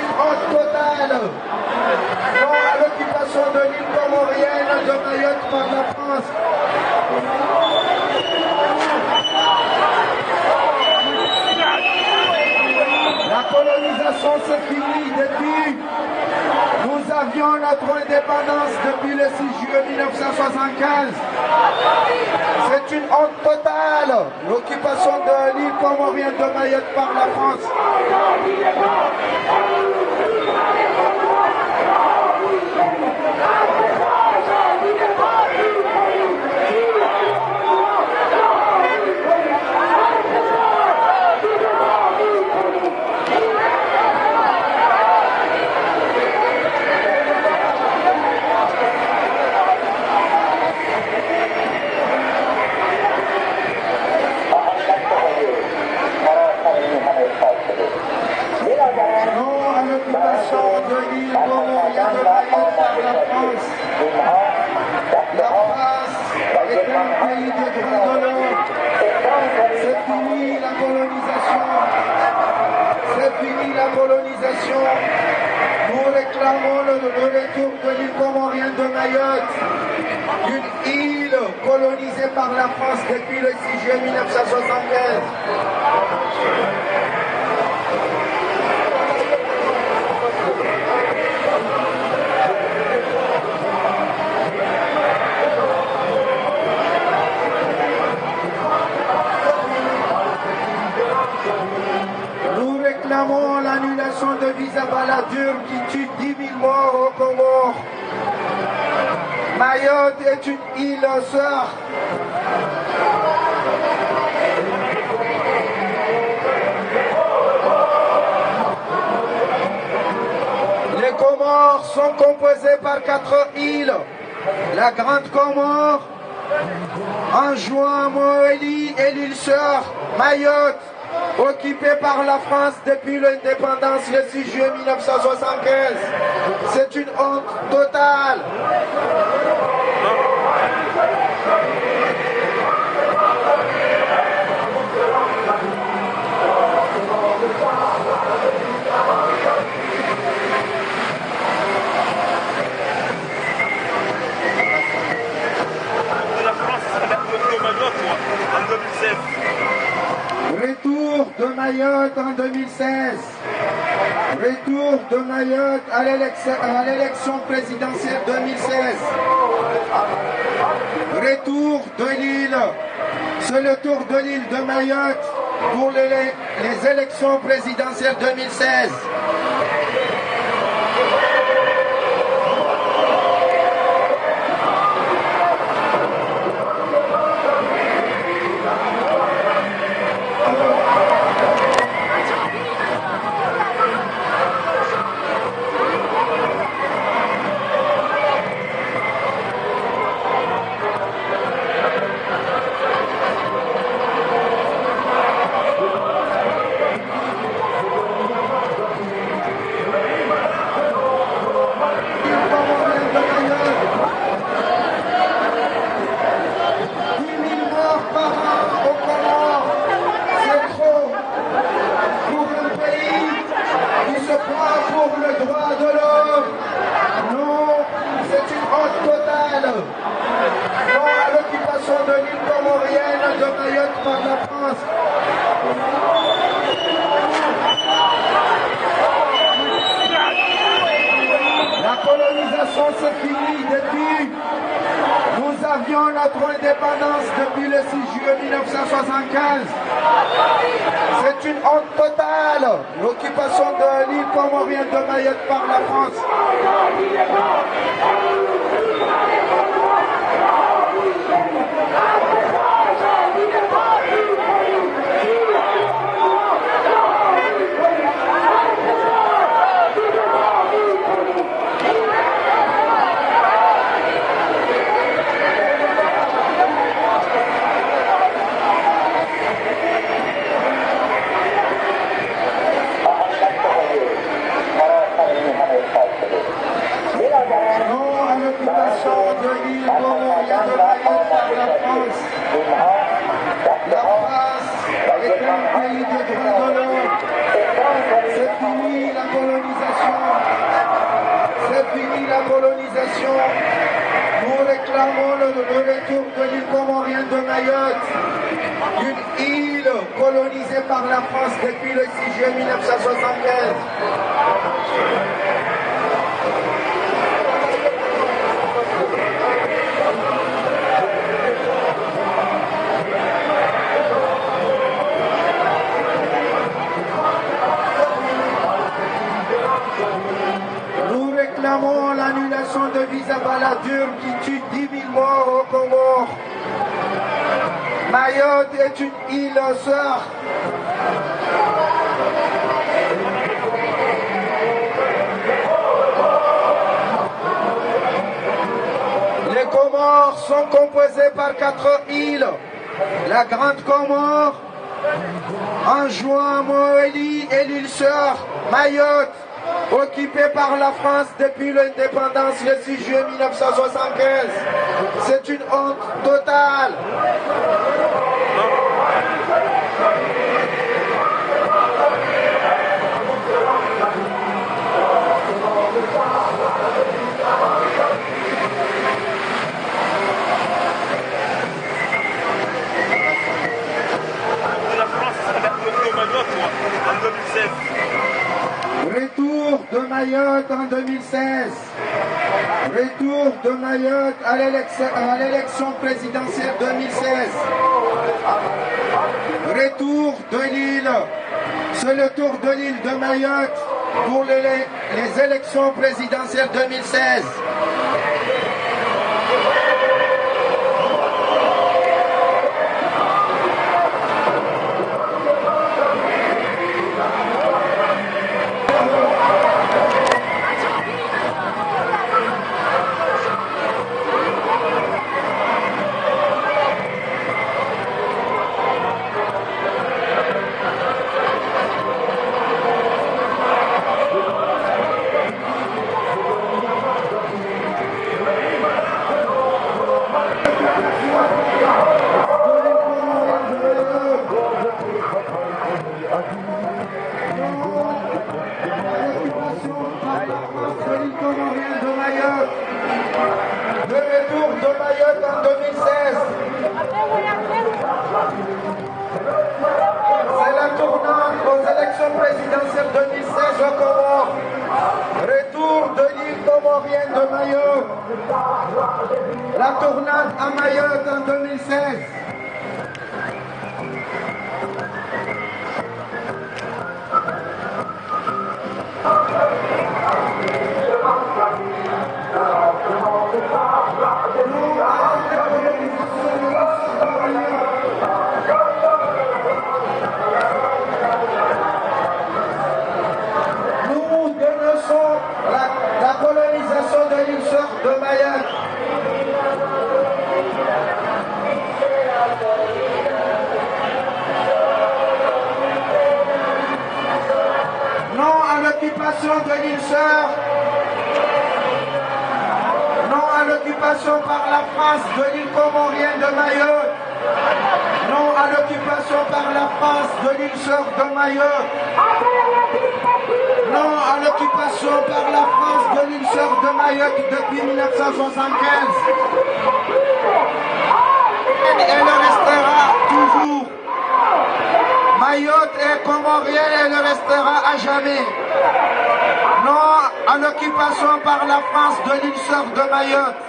une honte totale. Non à l'occupation de l'île comorienne de Mayotte par la France. La colonisation c'est fini depuis. Nous avions notre indépendance depuis le 6 juillet 1975. C'est une honte totale, l'occupation de l'île comorienne de Mayotte par la France. De l'île comorienne de Mayotte par la France. La France est un pays de droits de l'homme. C'est fini la colonisation. C'est fini la colonisation. Nous réclamons le retour de l'île comorienne de Mayotte, une île colonisée par la France depuis le 6 juillet 1975. Nous réclamons l'annulation de visa Balladur qui tue 10 000 morts au Comores. Mayotte est une île sœur. Les Comores sont composées par 4 îles. La Grande Comore, Anjouan, Moélie et l'île sœur, Mayotte, occupée par la France depuis l'indépendance le 6 juillet 1975. C'est une honte totale. Retour de Mayotte en 2016. Retour de Mayotte à l'élection présidentielle 2016. Retour de l'île. C'est le tour de l'île de Mayotte pour les élections présidentielles 2016. Par la France. La colonisation c'est fini depuis. Nous avions notre indépendance depuis le 6 juillet 1975. C'est une honte totale, l'occupation de l'île comorienne de Mayotte par la France. Non à le retour de l'île comorienne de Mayotte, une île colonisée par la France depuis le 6 juillet 1975. Nous réclamons l'annulation de visa Balladur qui tue 10 000 morts au Comores. Mayotte est une île sœur. Les Comores sont composées par 4 îles. La Grande Comore, Anjouan, Moëlie et l'île sœur, Mayotte, occupée par la France depuis l'indépendance le 6 juillet 1975. C'est une honte totale. Retour de Mayotte en 2016. Retour de Mayotte à l'élection présidentielle 2016. Retour de l'île. C'est le tour de l'île de Mayotte pour les élections présidentielles 2016. Le retour de Mayotte en 2016. C'est la tournante aux élections présidentielles 2016 au Comores. Retour de l'île comorienne de Mayotte. La tournante à Mayotte en 2016. Nous dénonçons la colonisation de l'île sœur de Mayotte. Non à l'occupation de l'île sœur. Non à l'occupation par la France de l'île comorienne de Mayotte. Non à l'occupation par la France de l'île sœur de Mayotte. Non à l'occupation par la France de l'île sœur de Mayotte depuis 1975. Elle le restera toujours. Mayotte est comorienne et le restera à jamais. Non à l'occupation par la France de l'île sœur de Mayotte.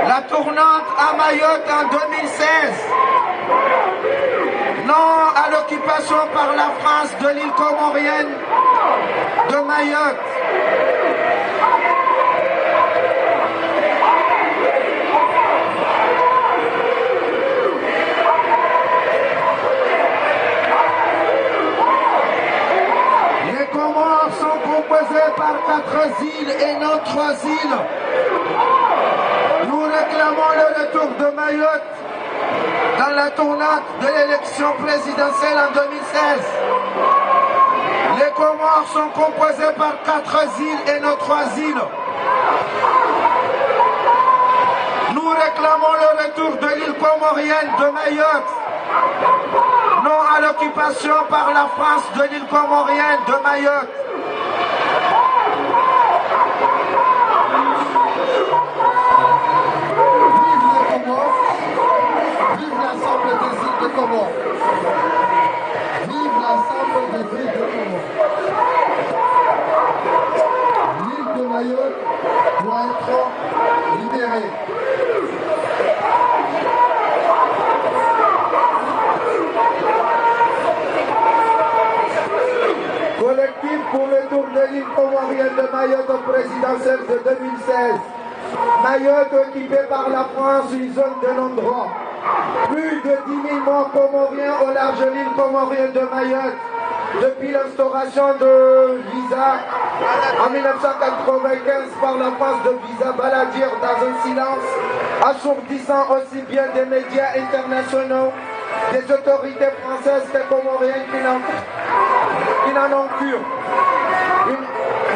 La tournante à Mayotte en 2016. Non à l'occupation par la France de l'île comorienne de Mayotte. Les Comores sont composés par 4 îles et non 3 îles. Nous réclamons le retour de Mayotte dans la tournante de l'élection présidentielle en 2016. Les Comores sont composés par 4 îles et non 3 îles. Nous Nous réclamons le retour de l'île comorienne de Mayotte. Non à l'occupation par la France de l'île comorienne de Mayotte. Vive les Comores, vive l'ensemble des îles de Comores. Vive l'ensemble des îles de Comores. L'île de Mayotte doit être libérée. Collectif pour le tour de l'île comorienne de Mayotte au présidentiel de 2016. Mayotte occupée par la France, une zone de non-droit. Plus de 10 000 morts comoriens au large de l'île comorienne de Mayotte. Depuis l'instauration de visa en 1995 par la France de visa baladière dans un silence assourdissant aussi bien des médias internationaux, des autorités françaises que comoriennes qui n'en ont cure. Une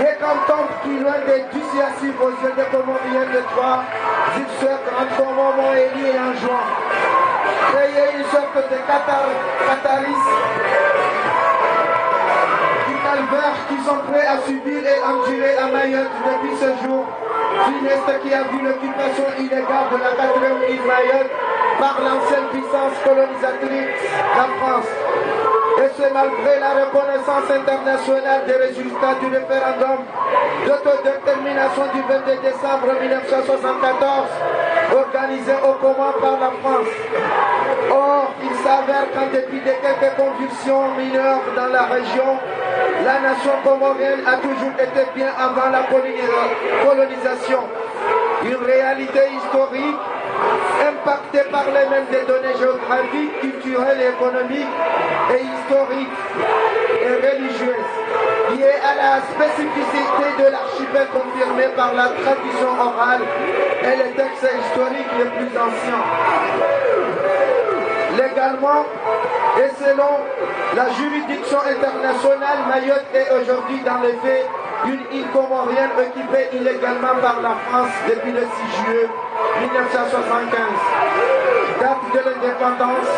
hécatombe qui, loin des dissuasifs aux yeux des comoriennes de trois îles Grande Comore, Moélie et Anjouan, créer une sorte de catharis du calvaire qui sont prêts à subir et endurer à Mayotte depuis ce jour funeste qui a vu l'occupation illégale de la 4e île Mayotte par l'ancienne puissance colonisatrice, la France. Et c'est malgré la reconnaissance internationale des résultats du référendum d'autodétermination du 22 décembre 1974, organisé au Comores par la France. Or, il s'avère qu'en dépit de quelques convulsions mineures dans la région, la nation comorienne a toujours été bien avant la colonisation. Une réalité historique impactée par les mêmes des données géographiques, culturelles et économiques et historiques et religieuses, liées à la spécificité de l'archipel confirmée par la tradition orale et les textes historiques les plus anciens. Légalement et selon la juridiction internationale, Mayotte est aujourd'hui dans les faits une île comorienne occupée illégalement par la France depuis le 6 juillet 1975, date de l'indépendance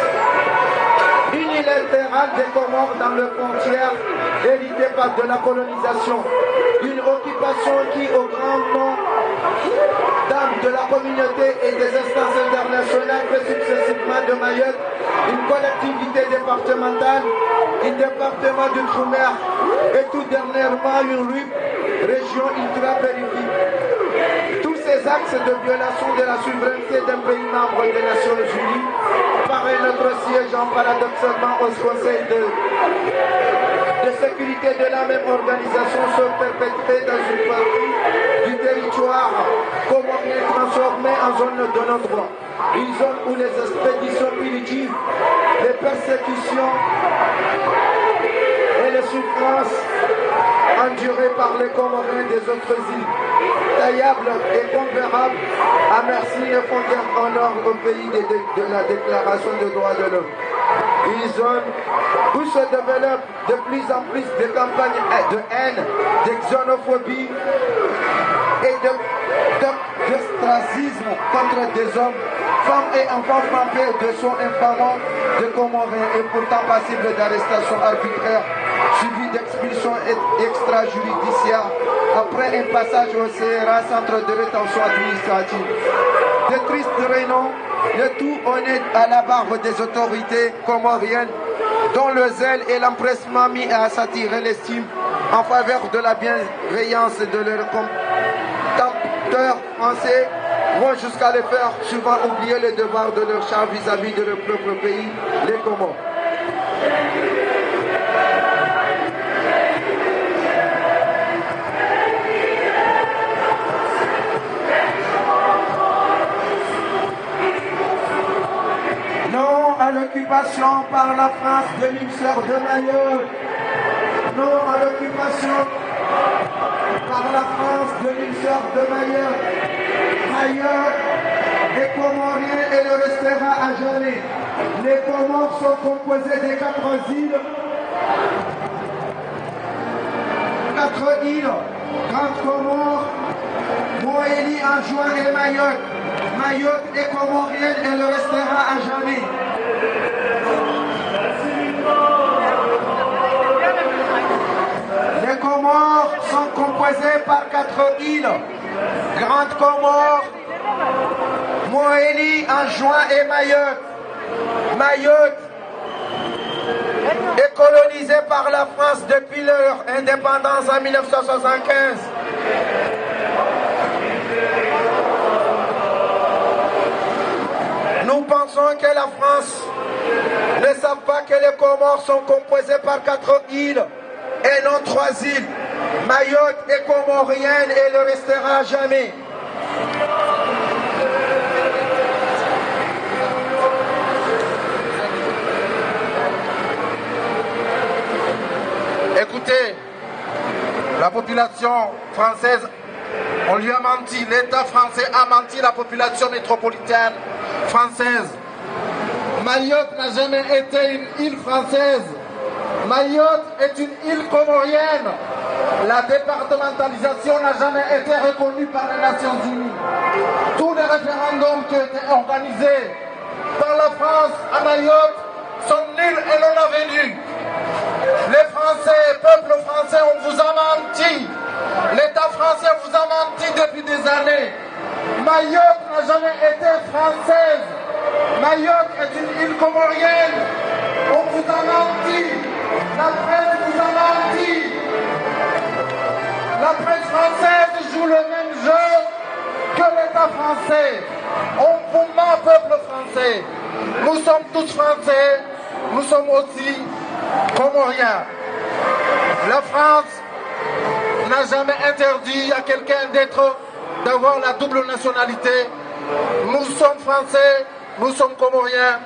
unilatérale des Comores dans le frontière héritée par de la colonisation. Une occupation qui, au grand nom d'âme de la communauté et des instances internationales, fait successivement de Mayotte une collectivité départementale, un département d'outre-mer et tout dernièrement une région ultra-périphérique. Tous ces axes de violation de la souveraineté d'un pays membre des Nations Unies par notre siégeant paradoxalement au Conseil de sécurité de la même organisation sont perpétrés dans une partie du territoire comorien transformé en zone de non-droit. Une zone où les expéditions punitives, les persécutions et les souffrances endurées par les Comoriens des autres îles, taillables et comparables à merci et font honneur au pays de la Déclaration des droits de l'homme. Une zone où se développent de plus en plus de campagnes de haine, de xénophobie et d'ostracisme contre des hommes, femmes et enfants frappés de son infamant de Comoriens et pourtant passibles d'arrestation arbitraire, suivi d'expulsion extrajudiciaire après un passage au CRA, centre de rétention administrative. De tristes rénoms, le tout honnête à la barbe des autorités comoriennes, dont le zèle et l'empressement mis à s'attirer l'estime en faveur de la bienveillance de leurs contempteurs français vont jusqu'à les faire souvent oublier les devoirs de leur char vis-à-vis de leur propre pays, les Comores. Non à l'occupation par la France de l'île de Mayotte. Non à l'occupation par la France de l'île de Mayotte. Mayotte est comorien et le restera à jamais. Les Comores sont composés de 4 îles. 4 îles, Grande Comore, Moélie, Anjouan et Mayotte. Mayotte est comorienne et le restera à jamais. Les Comores sont composées par 4 îles. Grande Comore, Mohéli, Anjouan et Mayotte. Mayotte est colonisée par la France depuis leur indépendance en 1975. Nous pensons que la France ne savent pas que les Comores sont composées par 4 îles et non 3 îles. Mayotte est comorienne et le restera à jamais. Écoutez, la population française, on lui a menti, l'État français a menti la population métropolitaine française. Mayotte n'a jamais été une île française. Mayotte est une île comorienne. La départementalisation n'a jamais été reconnue par les Nations Unies. Tous les référendums qui ont été organisés par la France à Mayotte sont nuls et non avenus. Les Français, peuple français, on vous a menti. L'État français vous a menti depuis des années. Mayotte n'a jamais été française. Mayotte est une île comorienne. On vous a menti. La presse vous a menti. La presse française joue le même jeu que l'État français. On vous ment, peuple français. Nous sommes tous français. Nous sommes aussi comoriens. La France n'a jamais interdit à quelqu'un d'avoir la double nationalité. Nous sommes français, nous sommes comoriens.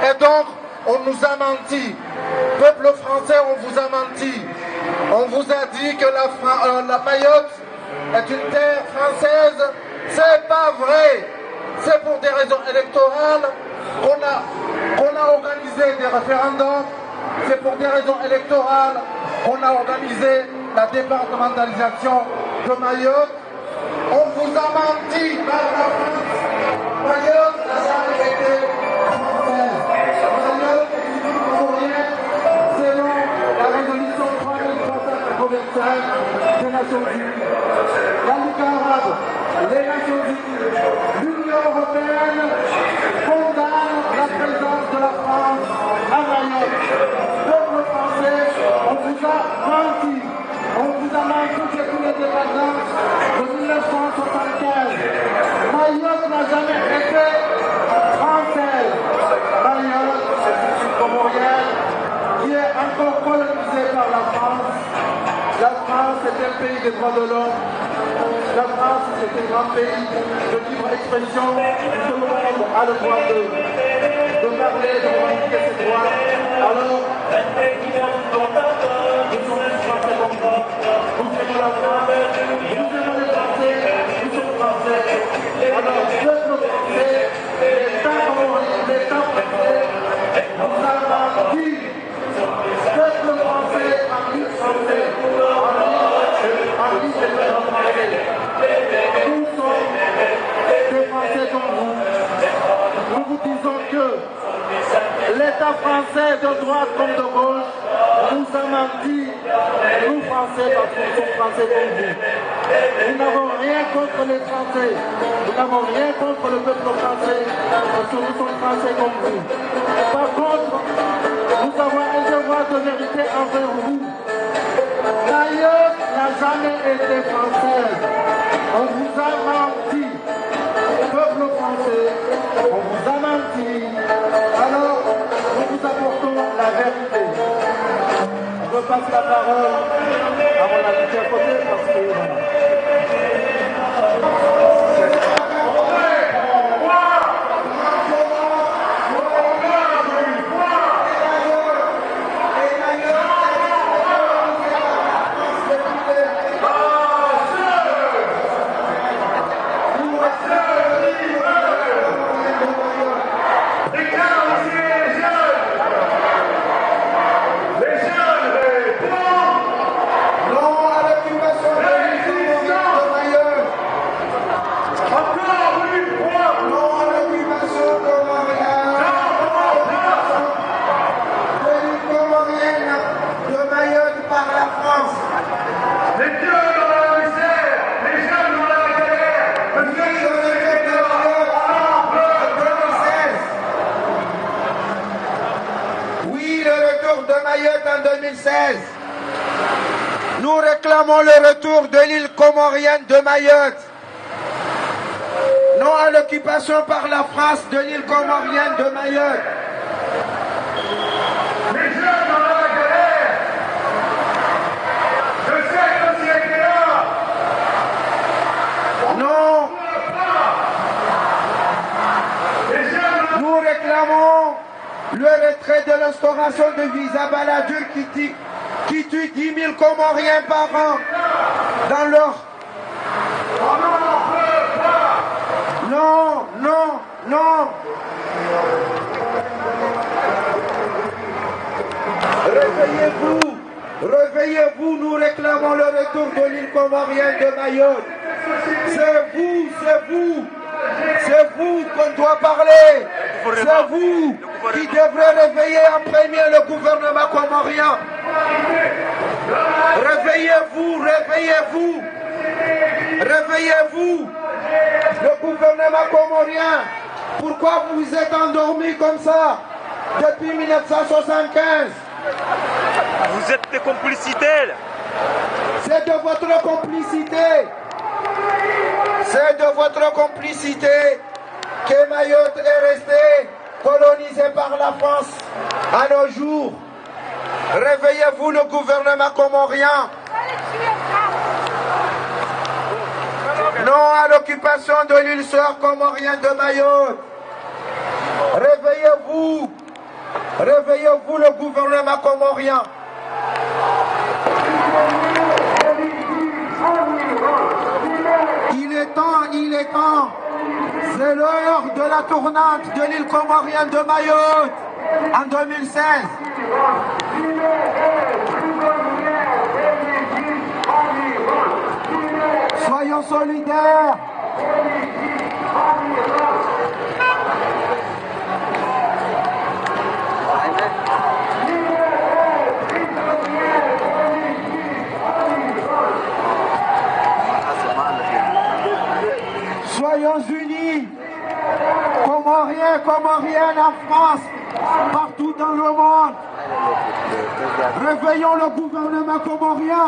Et donc, on nous a menti. Peuple français, on vous a menti. On vous a dit que la Mayotte est une terre française. C'est pas vrai. C'est pour des raisons électorales qu'on a organisé des référendums. C'est pour des raisons électorales qu'on a organisé la départementalisation de Mayotte. On vous a menti par la France. Mayotte n'a jamais été française. Mayotte est une île comorienne selon la résolution 3385 des Nations Unies. La Ligue arabe, les Nations Unies, l'Union européenne condamnent la présence de la France à Mayotte. Peuple français, on vous a menti. On vous a menti depuis l'indépendance de 1975. Mayotte n'a jamais été française. Mayotte, c'est une comorienne qui est encore colonisée par la France. La France est un pays des droits de l'homme. La France est un grand pays de libre expression. Tout le monde a le droit de parler, de revendiquer ses droits. Alors, nous sommes tous français comme vous. Nous aimons la France, nous aimons les Français, nous sommes français. Alors, peuple français, l'État comorien, l'État français, nous a menti. Peuple français, amis français, amis des peuples français. Nous sommes des Français comme vous. Nous vous disons que l'État français de droite comme de gauche nous a menti, nous Français, parce que nous sommes Français comme vous. Nous n'avons rien contre les Français, nous n'avons rien contre le peuple français, parce que nous sommes Français comme vous. Par contre, nous avons un devoir de vérité envers vous. Mayotte n'a jamais été française. On vous a menti. Peuple français, on vous a menti. Alors, nous vous apportons la vérité. Je passe la parole à mon ami à côté parce que... Non 2016, nous réclamons le retour de l'île comorienne de Mayotte. Non à l'occupation par la France de l'île comorienne de Mayotte. Les jeunes dans la galère de cette société-là. Non. Nous réclamons le retrait de l'instauration de visa Balladur qui tue 10 000 Comoriens par an dans leur... Non, non, non. Réveillez-vous, réveillez-vous, nous réclamons le retour de l'île comorienne de Mayotte. C'est vous qu'on doit parler. C'est vous qui devrez réveiller en premier le gouvernement comorien. Réveillez-vous, réveillez-vous. Réveillez-vous. Le gouvernement comorien, pourquoi vous êtes endormis comme ça depuis 1975? Vous êtes des complicités là. C'est de votre complicité. C'est de votre complicité que Mayotte est restée colonisée par la France à nos jours. Réveillez-vous le gouvernement comorien. Non à l'occupation de l'île sœur comorienne de Mayotte. Réveillez-vous. Réveillez-vous le gouvernement comorien. Il est temps. C'est l'heure de la tournante de l'île comorienne de Mayotte en 2016. Soyons solidaires. Soyons unis, Comoriennes en France, partout dans le monde. Réveillons le gouvernement comorien.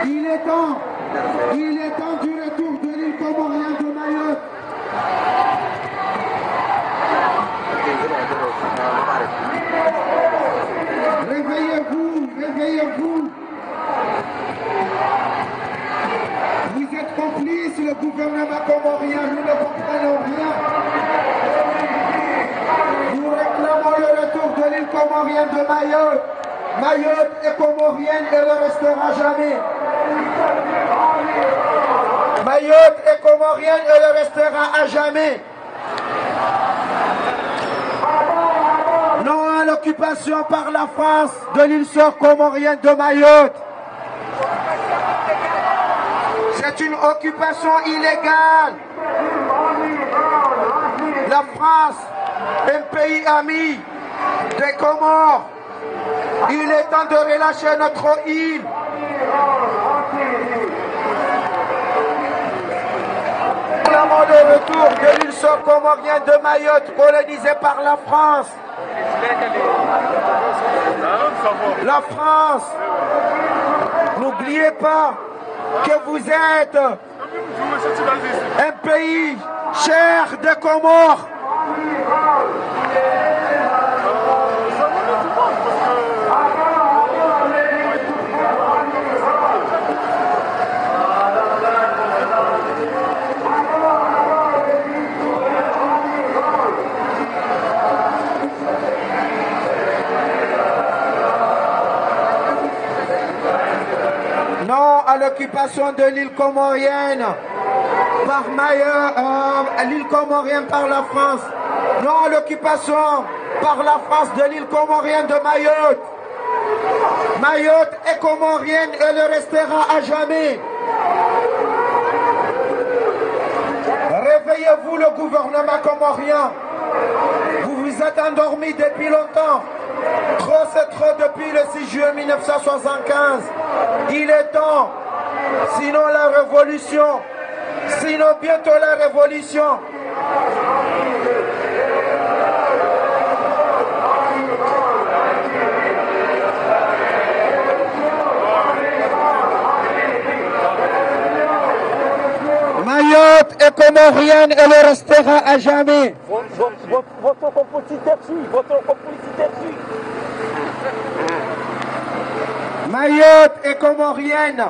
Il est temps du retour de l'île comorienne de Mayotte. Réveillez-vous, réveillez-vous. Vous êtes complices, le gouvernement comorien, nous ne comprenons rien. Nous réclamons le retour de l'île comorienne de Mayotte. Mayotte est comorienne et le restera jamais. Mayotte est comorienne et le restera à jamais. Non à l'occupation par la France de l'île sœur comorienne de Mayotte. C'est une occupation illégale. La France, un pays ami des Comores, il est temps de relâcher notre île. Réclamons le retour de l'île sœur comorienne de Mayotte colonisée par la France. La France, n'oubliez pas que vous êtes un pays cher des Comores. Non à l'occupation de l'île comorienne par Mayotte, l'île comorienne par la France. Non à l'occupation par la France de l'île comorienne de Mayotte. Mayotte est comorienne et le restera à jamais. Réveillez-vous le gouvernement comorien. Vous vous êtes endormis depuis longtemps. Trop c'est trop depuis le 6 juillet 1975. Il est temps. Sinon la révolution. Sinon bientôt la révolution. Mayotte est comorienne et le restera à jamais. Votre complicité suit, votre complicité suit. Mayotte est comorienne.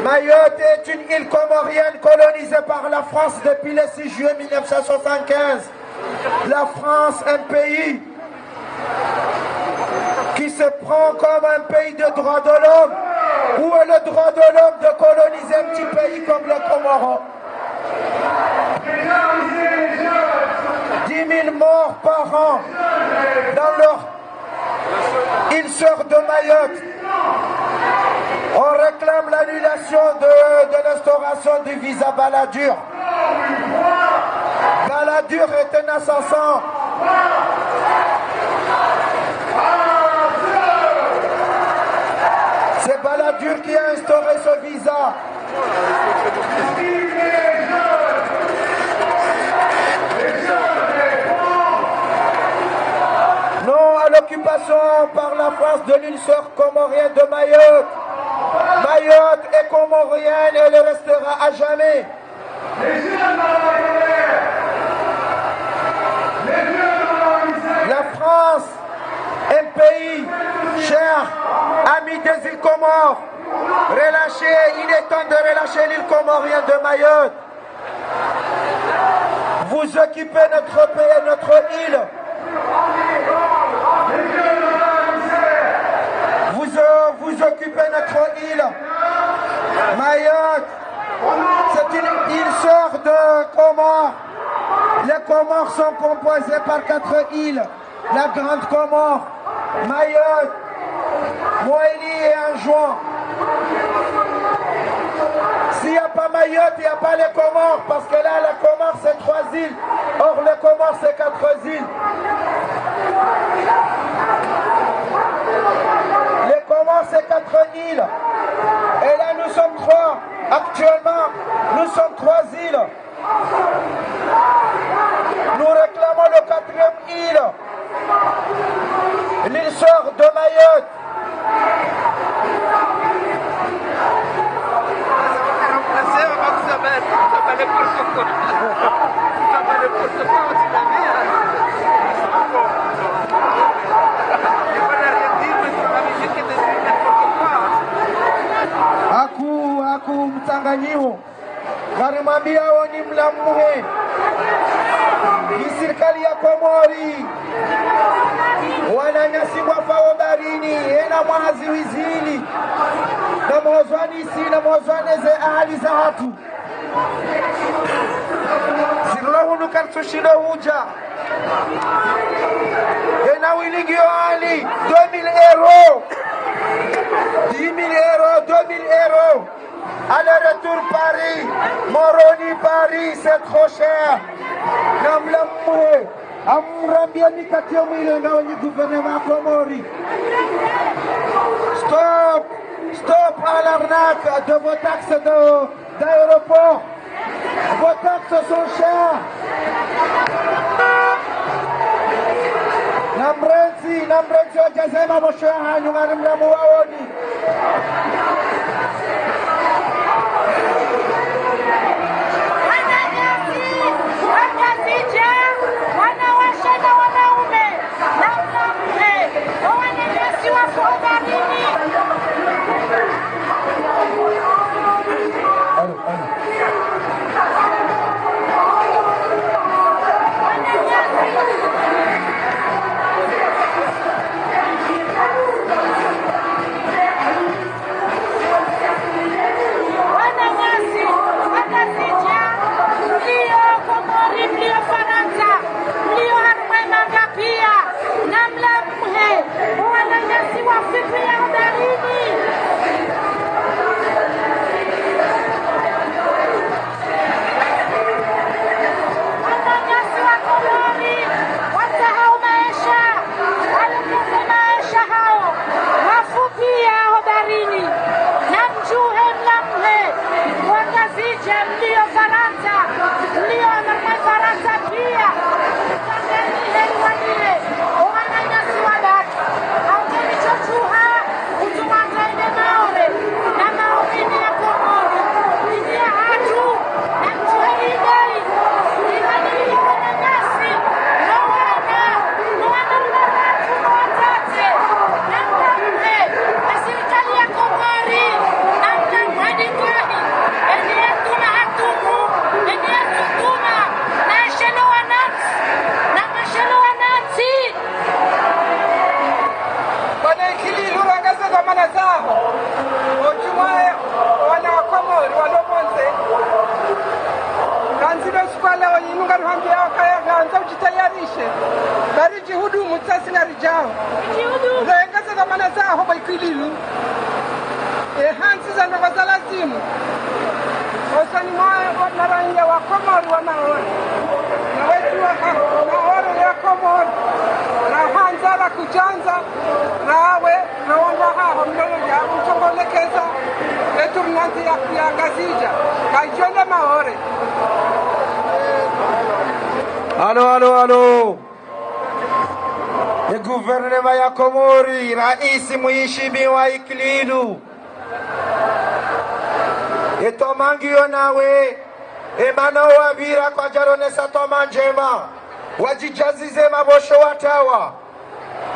Mayotte est une île comorienne colonisée par la France depuis le 6 juillet 1975. La France, un pays qui se prend comme un pays de droits de l'homme. Où est le droit de l'homme de coloniser un petit pays comme le Comores? 10 000 morts par an dans leur île sœur de Mayotte. On réclame l'annulation de l'instauration du visa Balladur. Balladur est un assassin. C'est Balladur qui a instauré ce visa. Non à l'occupation par la France de l'île sœur comorienne de Mayotte. Mayotte est comorienne et le restera à jamais. La France, un pays cher, ami des îles Comores, relâché, il est temps de relâcher l'île comorienne de Mayotte. Vous occupez notre pays, notre île. Vous occupez notre île. Mayotte, c'est une île sœur de Comores. Les Comores sont composées par 4 îles. La Grande Comore, Mayotte, Moélie et Anjouan. S'il n'y a pas Mayotte, il n'y a pas les Comores, parce que là, la Comore, c'est 3 îles. Or, les Comores, c'est 4 îles. Les Comores, c'est 4 îles. Et là, nous sommes 3. Actuellement, nous sommes 3 îles. Nous réclamons le 4e île. L'île sœur de Mayotte. Aku mchanganyifu walimwambia ni mlamuhe ni serikali ya Komori wananyasibwa fao barini ena mwaziwizili na mwozwanisi na mwozwaneze ahali za hatu sirohunu kartushido huja ena wilingi yohali 2000 euros 10 000 euros 2000 euros aller-retour Paris, Moroni Paris, c'est trop cher. Namlamoué, Amrambia Nikatiomile, le gouvernement Komori. Stop, stop à l'arnaque de vos taxes d'aéroport. Vos taxes sont chères. Namrenzi, Ojazema Moshaha, Numarim Lamuaoni. sasa sinarijao zaengaza zamana zaho baikililu hansi za ndogoza lazimu osani mwa narangia wa Komori wanaona na wetu na oro ya Komori na hanza la kujanza nawe na wanda haho mdoja mtongolekeza etu mnanti ya gazija kajone maore. Allô. Le gouvernement ya Komori, Rais Mheshimiwa Ikililu. Etomangio nawe, emana wabira kwa jaronesa toma njema. Wajijazize mabosho watawa.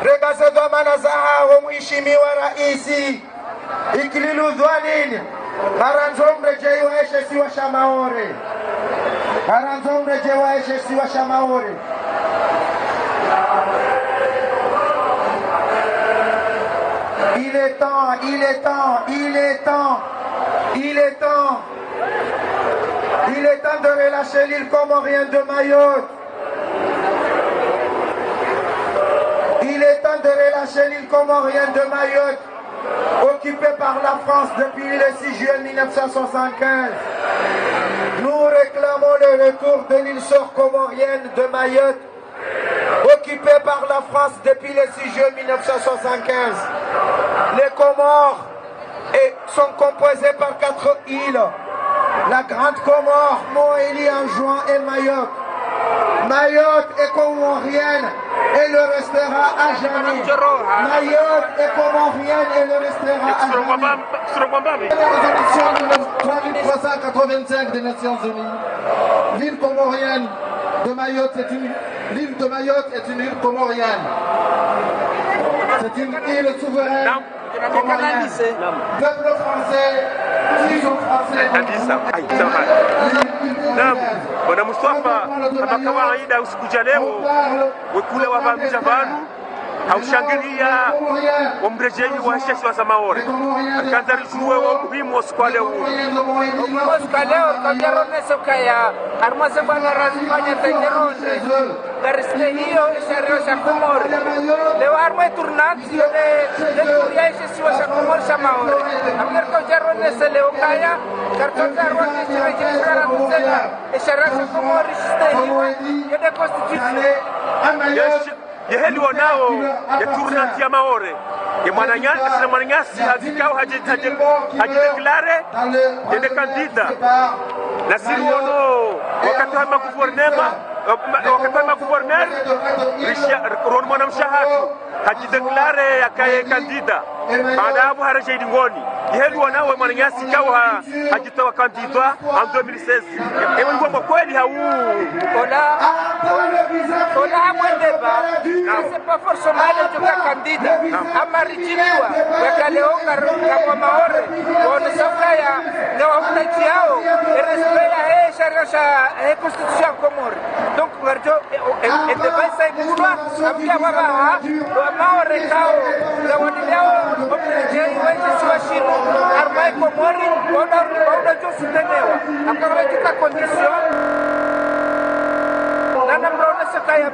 Regaze dhamana za hao Mheshimiwa Rais Ikililu dhwanini. Maranzombre jeiwa eshe siwa shamaore. Maranzombre jeiwa eshe siwa shamaore. Il est temps de relâcher l'île comorienne de Mayotte. Il est temps de relâcher l'île comorienne de Mayotte, occupée par la France depuis le 6 juillet 1975. Nous réclamons le retour de l'île comorienne de Mayotte, occupée par la France depuis le 6 juillet 1975. Les Comores sont composées par 4 îles. La Grande Comore, Moélie, Anjouan et Mayotte. Mayotte est comorienne et le restera à jamais. Mayotte est comorienne et le restera à jamais. La résolution 3385 des Nations Unies. L'île comorienne de Mayotte est une île comorienne. C'est une île souveraine comorienne. Peuple français, citoyens français. Bwana Mustafa, kama kawaida usikuja leo wekule wavamija vanu haushangilia wamrejei wa shesi wa Samaore akandari juwe wa muhimu usikwale huu usikwale ukajerone sokaya armase bwana razifanya tejerone garisne hiyo ishario sha Komori leo armwe turnanti de turia shesi wa Komori Samaore amerko jerone se leo kaya kartonda arwani chirejira kuzela ishario sha Komori sistemi yede constitution yeheli wanao ya turnanti ya Maore ya mwananyasi hazikao hajideklare yede kandida na siri wono wakati wa maguverneri Ron mwana mshahatu hajideklare yakaye kandida baada hapo haraje dingoni yeheli wanao mwananyasi kao hajitoa kandida en 2016 ewe ngomba kweli hau ona hamwendeba c'est pas forcément le candidat amarijiwa wakaleonga kwa Maore wana safaya na wamnaji yao respecta sharia constitution Komori donc garjo et de base kwa apia baba wa Maore kao na wanileo wamnaji wewe siwashino armai Komori wana jositenewa akawatika condition nana mrona sekaya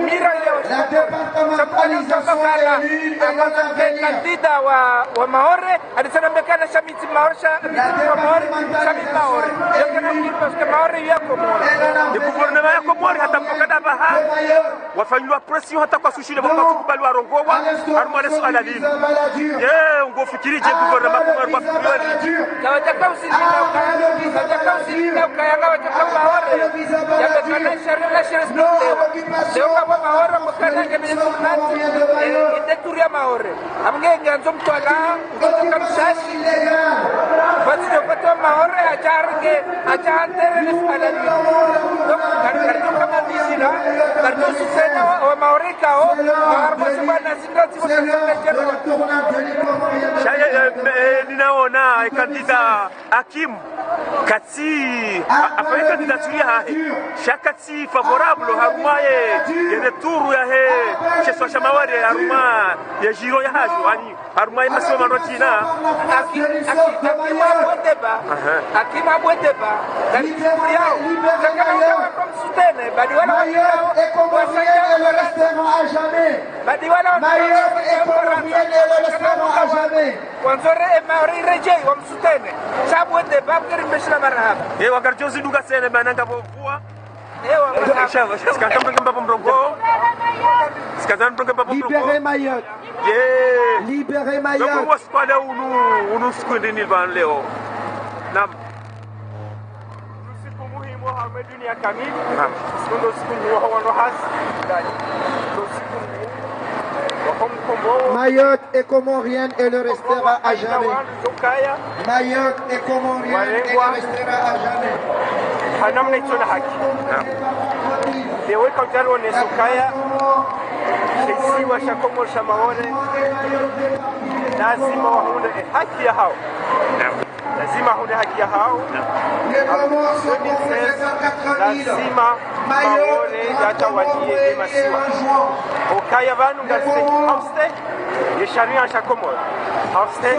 mira leo sapani sakala amana kandida wa Maore alisema mekana shamiti Maore shamiti Maore yakana kipas Maore ya Komori de gouvernement ya Komori hata pokada baha wafanywa pression hata kwa sushile kwa kubali wa rongowa armale swala lini ungofikiri je gouvernement Komori wafikiri kawataka usilinda ukayanga wataka Maore yakana sharia Leo kama Maore mukana keminati ideturia Maore amgenga nzo mtwala ngoka mshashi basi yopato Maore achantere nesala donc karjo kama bisina karjo susena wa Maore kao armasi bana zingati wasakajero shaya ninaona kandida Hakim Kati afanye kandidaturia hahe shakati favorable harumaye ya retour ya he cheswa Shamawari haruma ya jiro ya hajo ani haruma masio manotina akima bweteba dalikuria kakao kama sutene bali wala comorienne et le resteront à jamais. Mayotte est comorienne et le resteront à jamais. Wagarjozi duga sene mananga bovua. Libérez Mayotte. Libérez Mayotte. Nam. Mayotte est comorienne et le restera à jamais. Mayotte est comorienne et le restera à jamais. Hanam ne tuna haki. Dewe kautaro ne sukaya. Sisi wa shakomo shamaone. Lazima wahunde haki ya hao. Lazima wahunde haki ya hao. Lazima maone yatawalie masiwa. Okaya vanu ngase hauste. Yesharia shakomo. Hauste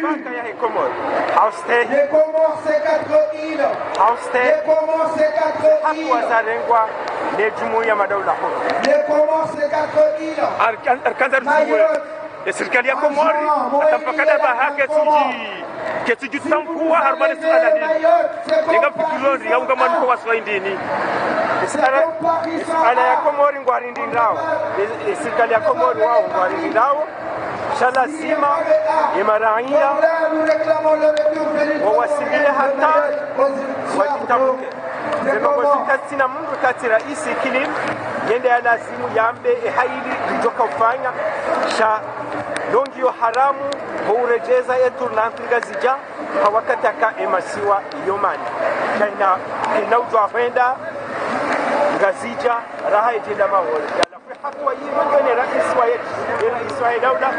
baka ya Comores. Hauste. Les Comores c'est 4 îles. Hauste. Les Comores c'est 4 îles. Hakuwazalengwa ne jumuiya madaula huru. Les Comores c'est 4 îles. Arkanza ruwe. Serikali ya Komori atampakana bahake tuji tamkuwa harmani sana nini. Ninga fikironi ya unga manu kwa swahindini. Ala ya Komori ngwari ndindao. Serikali ya Komori wao ngwari ndindao. Lazima imaraia wawasilie hata wajitamke. Viongozi kati na mundu kati raisi kilim yende ya lazimu yambe haili lijoka ufanya sha longio haramu huurejeza yetu na antriga zija hawakati aka emasiwa yomani kaina inaujwa huenda ngazija raha ejenda mawole hatua hii mwingine rais wa daula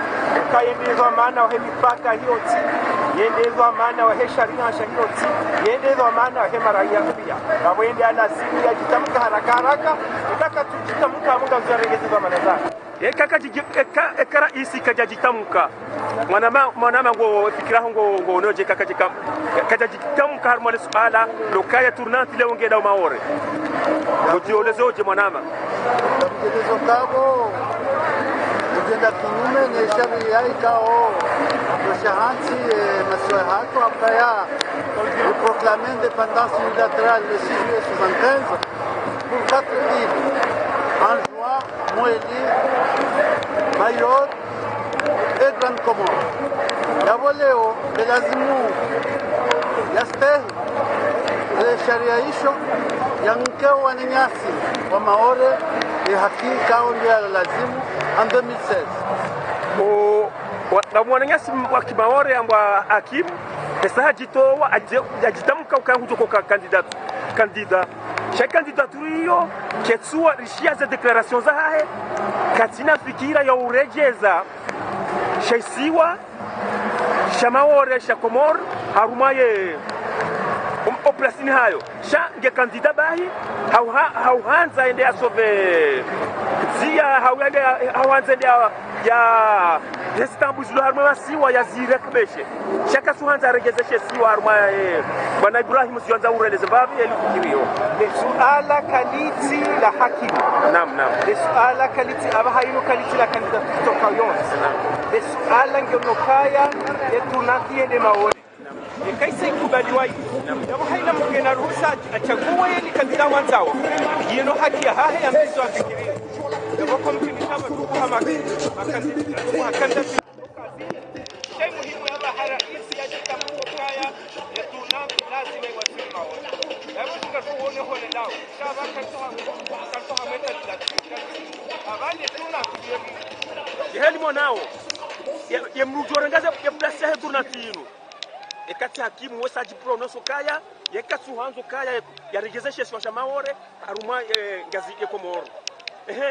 kaendezwa maana wa mipaka hiyo ti yendezwa maana wa sharia hiyo ti yendezwa maana wa maraia pia na wende lazima yajitamka haraka nataka tujitamka mungu mzaregeza maana zake eka rais kajajitamka mwanama ngo fikira ngo noje kajajitamka harmoni suala lokaya tournante leo ngeda maore ngojiolezoje mwanama mchezo kabo ujenda kinyume na sheria ikao toshahansi maswahatu apaya proclamer l'indépendance unilatérale le 6 juillet 75 pour 4 îles en juin Moélie Mayotte et Grande Comore yaboleo belazimu yastehi sheria hiyo yankeo wanyasi wa maore ni hakika ndio lazimu en 2016 na mwananyasi wa kimaore ambwa akim pesa jitoa ajitamka ukangujo kwa kandida cha candidature hiyo ketsua rishia za declaration za hae katina fikira ya urejeza shaisiwa shamaore shakomor harumaye oplasini hayo sha nge kandida bahi hauhanza ende asove zia hauhanza ende ya Istanbul zulu harma masiwa ya zirekbeshe shaka suhanza regezeshe siwa harma bwana Ibrahim sianza ureleze babi elikukirio ni suala kaliti la hakimu nam ni suala kaliti abahaino kaliti la kandida kutoka yonse ni suala ngonokaya etunaki ende maoni kaisa ikubaliwa yabo haina mgena ruhusa achague yeye kandida wanzao yeno haki ya hahe ya mbizo afikirie yabo komkini kama kama makandida shay muhimu ya bahara isi ya jitamkokaya etunaki lazima iwasima wao yabo tukaruone hole lao shaba kantoha meta abali tunaki yeheli monao yemrujorangaza yaplasi ya turnatino ekati hakimu wesaji pronoso kaya yekatsu hanzo kaya yaregezeshe swasha maore aruma ngazi Komoro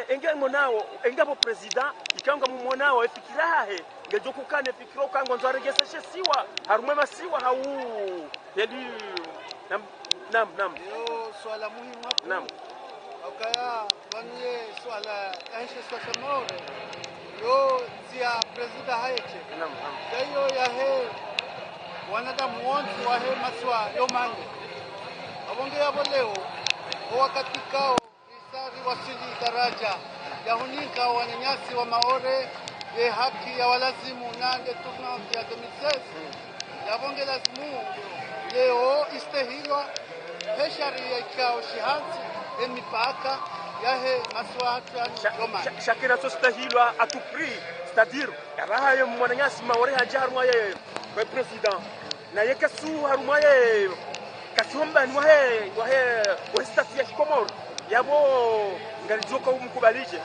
enge monao engabo president ikanga mu monao efikirahe ngejokukane fikiro kango nzaregezeshe siwa aruma masiwa hau yeli nam yo swala muhimu hapo nam okaya banye swala aisha swasha maore yo tia president haeche nam kayo yahe wanadamu wote wa hema swa yomange abonge yabo leo wakati kao askari wasili daraja ya hunika wanyanyasi wa Maore ye haki ya walazimu nande tournante ya 2016 yabonge lazimu leo istehilwa heshari ya ikao shihansi emipaka yahe maswahatu ya Roma shakira sostahilwa à tout prix, c'est-à-dire yabaha ye mwananyasi Maore hajar moye kwa president na yekasu harumaye kasumba ni wahe stati ya Komoro yabo ngalijoka umkubalije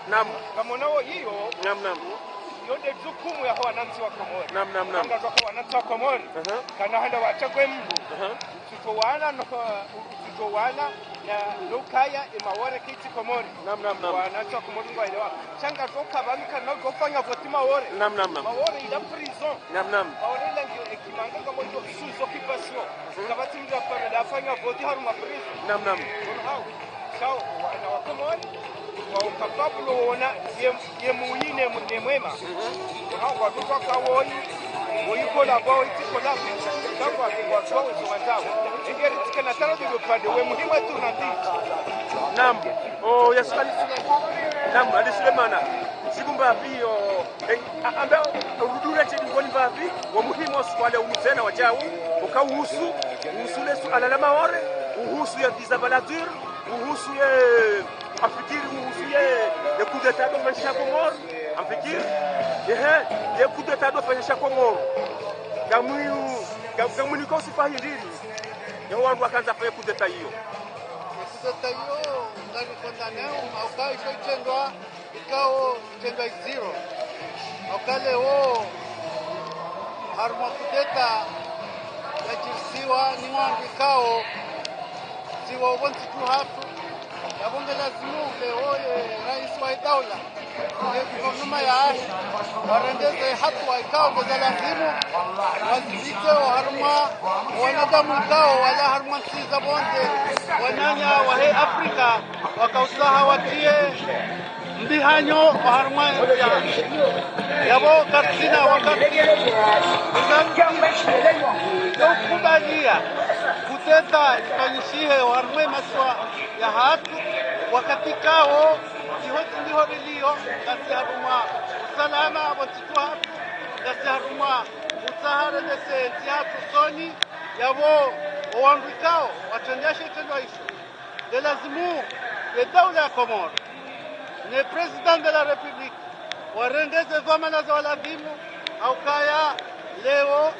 nam kama nao hiyo nam yote jukumu ya wananchi wa Komoro nam kanda kwa wananchi wa Komoro kana handa wachagwe mbu utowana na lokaya Maore kiti Komoro nam wananchi wa Komoro ngoelewa changa toka banuka na gofanya voti Maore Maore ila prison nam Maore ila ndio ekimanga kama ndio sous occupation kabati mja kwa la fanya voti haruma prison nam sawa na Wakomoro wa ukapablo wona ye muyine mwema hao watu kwa woi kola bao itikola sawa kwa sawa wenzao ingeri tikana tano ndio pande we muhimu tu na ndiki nam yasali nam ali Sulemana sigumba bio ambao urudura chini ngoni vapi wa muhimu swala umzena wajao ukauhusu usule ala la Maore uhusu ya visa baladur uhusu ya afikiri uhusu ya coup d'état de Komoro afikiri ya coup d'état de Komoro kamu ni kosi fahindiri ya wangu akaanza fanya coup d'état hiyo ndani kwa nao au kaisha chendwa ikao chendwa zero okale wo harma kudeta ya jirsiwa ni wangu ikao siwa wanti tu hatu ya bonge lazimu leo rais wa daula guvernema ya warendeze hatu wa ikao kwa lazimu wazibite wa harma wanadamu ikao wala harma nsiza bonde wanyanya wa he Afrika wakausaha watie mbihanyo wa harma yabo katina wakati kubalia kuteta ifanyishihe harma maswa ya hatu wakati kao jihoti ndiho lilio kasi haruma usalama watitu hatu kasi haruma utahare dese tihatu soni yabo owanduikao watendeshe tendo hicho de lazimu ya daula ya Komoro ne president de la republique warendeze dhamana za walazimu au kaya leo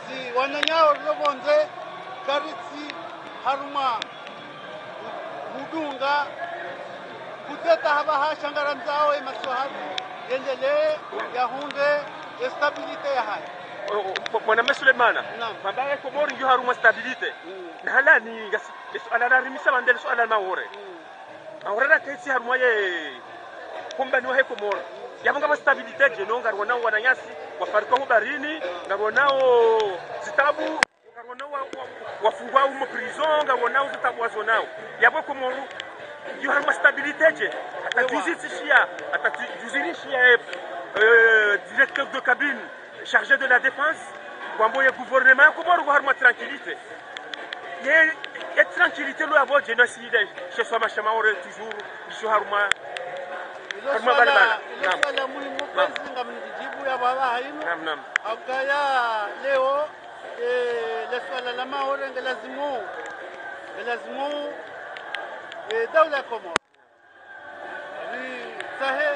si wananyao robonze karitsi haruma mudunga kuteta haba hashangara mzao emaswahatu yendelee yahunde stabilite ya haya mwana Sulemana mabaya Komoro ndio haruma stabilite na hala ni ala rimisa mandele so ala Maore Maore na kaisi haruma ye kumba ni wa Komoro yabanga ba stabilite je no ngarwa nao wananyasi wafarika hubarini ngarwa nao zitabu ngarwa nao wafungwa mu prison ngarwa nao zitabu wazo nao yabo Komoro ndio haruma stabilite je atajuzishia directeur de cabine chargé de la défense, quand le gouvernement comment avoir ma tranquillité. Et tranquillité le avoir génocide chez soi ma Maore toujours je harma harma balbala. Nam. Muhimu kazi ngamjibu ya baba haino. Nam. Akaya leo le swala la Maore ngelazimu daula Komoro. Ni sahe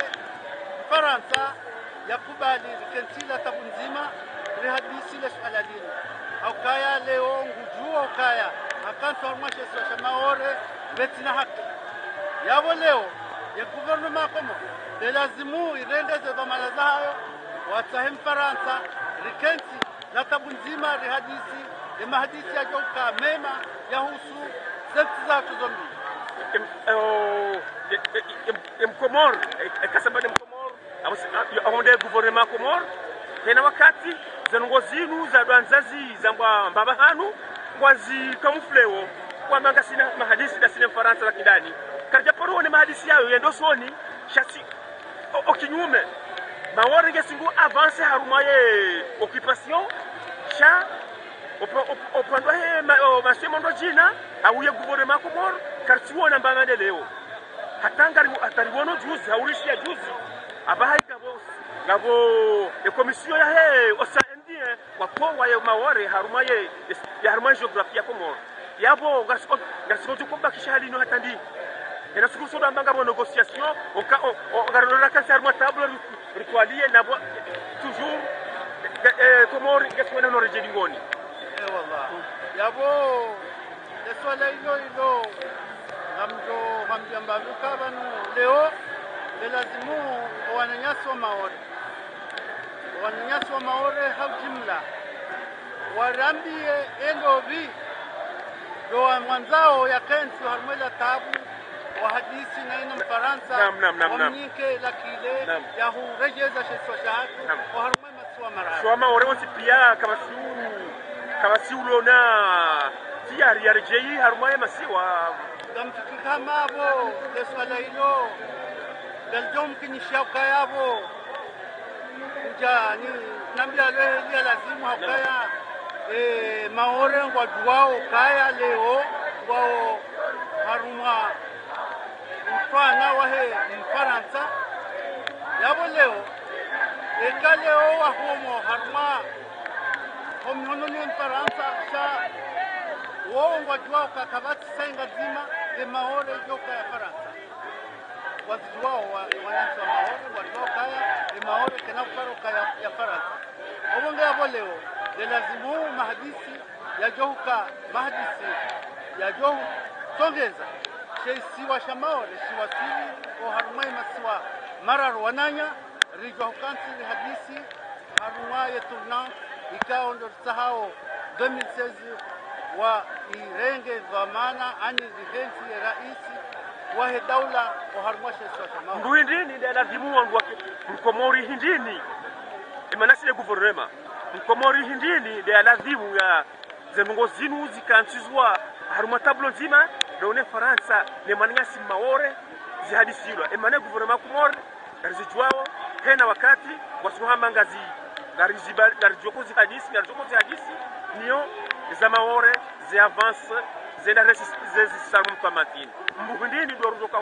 Faransa yakubali likentila tabu nzima rihadisi le swala lile au kaya leo ngujua kaya akantu armashe swa Maore betina haki yabo leo ya guvernema Komoro de lazimu irendeze dhamana zayo watahem Faransa rikenti la tabu nzima rihadisi ya mahadisi ya joka mema yahusu zetu za tuzombi Komoro kasaba Komoro aonde gouvernement Komoro tena wakati zanongozinu za dwanzazi za mbaba hanu kwazi kamufleo kwa manga sina mahadisi da sina Faransa la kidani karja poro ni mahadisi yao yendo soni shasi okinyume Maore ngesingu avance haruma ye occupation cha opandwa he masemo ndo jina au ye gouvernement Komoro kartuo na mbanga leo hatangari ataribono juzi haurishi ya juzi abahayi gabo komisiyo ya he osa ndie wapo ya mawore harumaye ya harumaye geografia Komoro yabo gasko tukomba kishali no hatandi ena sukuso dambanga bo négociation on garora ka serma table ritualier nabo toujours Komoro gasko na no rejingoni wallah yabo swala ilo ngamjamba lukabanu leo lazimu wananyaswa maore haujimla warambie elovi do mwanzao ya kensi harmela tabu wa hadisi na ina Mfaransa wamnike lakile ya hurejeza sheswa shahatu wa harmela maswa mara so maore wonsi pia kama siulo na tiyari ya rejei harmela masiwa kama abo swala ilo daljom kinishauka yabo jani nambia leo lazimu hakaya maore ngwa duao kaya leo wao haruma mfana wahe Mfaransa yabo leo leo wa homo haruma homo ni Mfaransa sha wao ngwa duao kakabati senga zima de maore joka ya Faransa waziwao wananchi wa maore waziwao kaya de maore kana faro kaya ya Faransa obonge yabo leo lazimu mahadisi ya johuka mahadisi ya johu tongeza siwa shamaore siwa siri o harumai masiwa marar wananya rijo kanti hadisi harumaye tournant ikao ndo sahao 2016 wa irenge dhamana ani zihensi ya raisi wa daula o harumwa siwa shamaore nduindini ndio lazimu wangu wake Komori hindini imanasi ya gouvernement Komori hindini ndio lazimu ya zengo zinu zikansizwa haruma tablo nzima done Faransa ne mananyasi maore zihadisiwa emane gouvernement Komori rizijwao hena wakati wasuhamba ngazi garijoko zihadisi niyo za maore zi avance zena resistance zisarmu pamatini mbuhindini doruzoka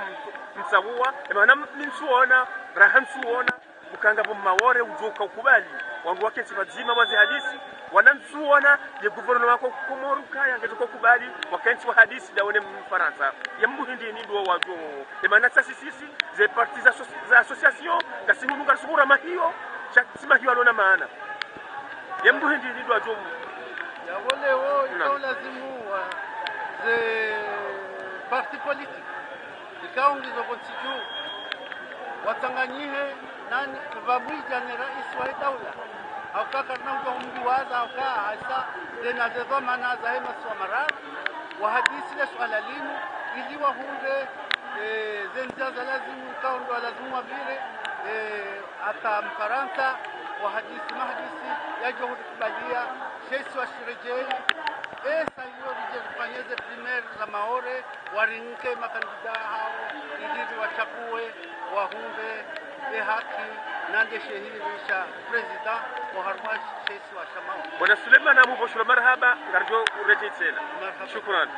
msawua emana minsuona rahansuona bukanga bo maore ujoka ukubali wangu wake sibazima wazi hadisi wanansuona ye gouvernement ko Komoro kaya ngezoko kubali wakenchi wa hadisi daone Mfaransa yambuhindini ndo wajo emana sisi ze partis za association kasimu ngasura mahio chakisima hiyo alona maana yambuhindini ndo wajo ya wale wao ito lazimu ze parti politique ikaongizo konstitution watanganyihe nani vabwija ni rais wa daula haukaka nango mdiwaza hauka hasa zena zezoma na za hema swamara wa hadisi le swala linu ili wahunde zenjaza lazimu kaundo lazimu vile ata Mfaransa wa hadisi mahadisi ya johudi kubalia shesi wa shirejei esa hiyo rijefanyeze primaire za maore warinke makandida hao ili wachakue wahunde haki nande shehirisha president wa harma shesi wa shamao bwana Suleiman Abu Bashir marhaba ngarjo urejea tena shukran